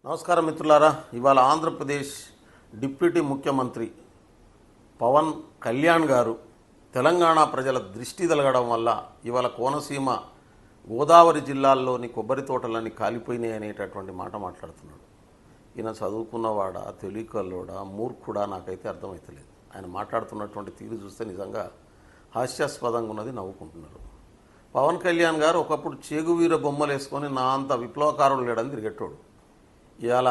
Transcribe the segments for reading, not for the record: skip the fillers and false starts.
నమస్కారం మిత్రులారా. ఇవాళ ఆంధ్రప్రదేశ్ డిప్యూటీ ముఖ్యమంత్రి పవన్ కళ్యాణ్ గారు తెలంగాణ ప్రజల దృష్టి తలగడం వల్ల ఇవాళ కోనసీమ గోదావరి జిల్లాల్లోని కొబ్బరి తోటలన్నీ కాలిపోయినాయి అనేటటువంటి మాట మాట్లాడుతున్నాడు. ఈయన చదువుకున్నవాడా, తెలివికల్లోడా, మూర్ఖుడా నాకైతే అర్థమవుతలేదు. ఆయన మాట్లాడుతున్నటువంటి తీరు చూస్తే నిజంగా హాస్యాస్పదంగా ఉన్నది, నవ్వుకుంటున్నారు. పవన్ కళ్యాణ్ గారు ఒకప్పుడు చేగువీర బొమ్మలు వేసుకొని నా అంత విప్లవకారులు లేడని తిరిగేటోడు. ఇవాళ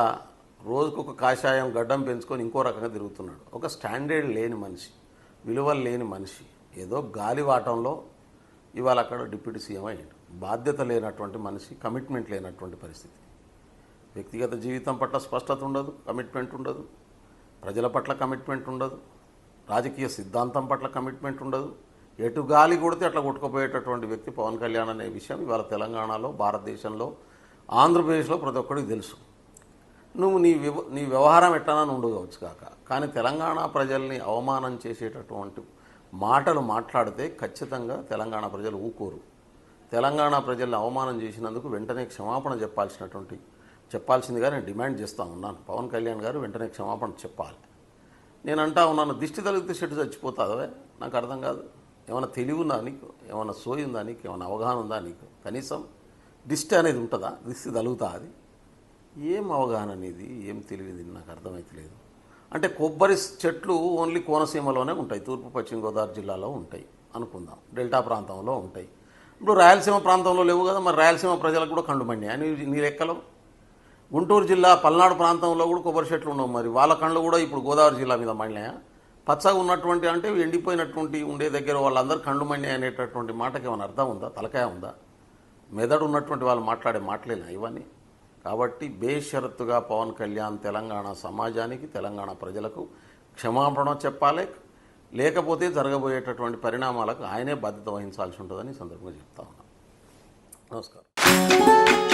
రోజుకొక కాషాయం గడ్డం పెంచుకొని ఇంకో రకంగా తిరుగుతున్నాడు. ఒక స్టాండర్డ్ లేని మనిషి, విలువలు లేని మనిషి, ఏదో గాలివాటంలో ఇవాళ అక్కడ డిప్యూటీ సీఎం అయ్యాడు. బాధ్యత లేనటువంటి మనిషి, కమిట్మెంట్ లేనటువంటి పరిస్థితి. వ్యక్తిగత జీవితం పట్ల స్పష్టత ఉండదు, కమిట్మెంట్ ఉండదు, ప్రజల పట్ల కమిట్మెంట్ ఉండదు, రాజకీయ సిద్ధాంతం పట్ల కమిట్మెంట్ ఉండదు. ఎటు గాలి కొడితే అట్లా కొట్టుకుపోయేటటువంటి వ్యక్తి పవన్ కళ్యాణ్ అనే విషయం ఇవాళ తెలంగాణలో, భారతదేశంలో, ఆంధ్రప్రదేశ్లో ప్రతి ఒక్కరికి తెలుసు. నువ్వు నీ వ్యవహారం ఎట్టానని ఉండవచ్చు కాక, కానీ తెలంగాణ ప్రజల్ని అవమానం చేసేటటువంటి మాటలు మాట్లాడితే ఖచ్చితంగా తెలంగాణ ప్రజలు ఊకోరు. తెలంగాణ ప్రజల్ని అవమానం చేసినందుకు వెంటనే క్షమాపణ చెప్పాల్సిందిగా నేను డిమాండ్ చేస్తూ ఉన్నాను. పవన్ కళ్యాణ్ గారు వెంటనే క్షమాపణ చెప్పాలి. నేను అంటా ఉన్నాను, దిష్టి తగిలితే చెట్టు చచ్చిపోతుందే, నాకు అర్థం కాదు. ఏమైనా తెలివి ఉందా నీకు? ఏమైనా సోయి ఉందా నీకు? ఏమైనా అవగాహన ఉందా నీకు? కనీసం దిష్టి అనేది ఉంటుందా? దిష్టి తగులుతా? అది ఏం అవగాహన అనేది, ఏం తెలియదు, నాకు అర్థమవుతలేదు. అంటే కొబ్బరి చెట్లు ఓన్లీ కోనసీమలోనే ఉంటాయి, తూర్పు పశ్చిమ గోదావరి జిల్లాలో ఉంటాయి అనుకుందాం, డెల్టా ప్రాంతంలో ఉంటాయి. ఇప్పుడు రాయలసీమ ప్రాంతంలో లేవు కదా, మరి రాయలసీమ ప్రజలకు కూడా కండు మండి నీ లెక్కలో. గుంటూరు జిల్లా పల్నాడు ప్రాంతంలో కూడా కొబ్బరి చెట్లు ఉండవు, మరి వాళ్ళ కండ్లు కూడా ఇప్పుడు గోదావరి జిల్లా మీద మండినాయా? పచ్చగా ఉన్నటువంటి అంటే ఎండిపోయినటువంటి ఉండే దగ్గర వాళ్ళందరూ కండు మండి అనేటటువంటి మాటకి ఏమైనా అర్థం ఉందా? తలకాయ ఉందా? మెదడు ఉన్నటువంటి వాళ్ళు మాట్లాడే మాటలేనా ఇవన్నీ? కాబట్టి బేషరతుగా పవన్ కళ్యాణ్ తెలంగాణ సమాజానికి, తెలంగాణ ప్రజలకు క్షమాపణ చెప్పాలి. లేకపోతే జరగబోయేటటువంటి పరిణామాలకు ఆయనే బాధ్యత వహించాల్సి ఉంటుందని ఈ సందర్భంగా చెప్తా ఉన్నాను. నమస్కారం.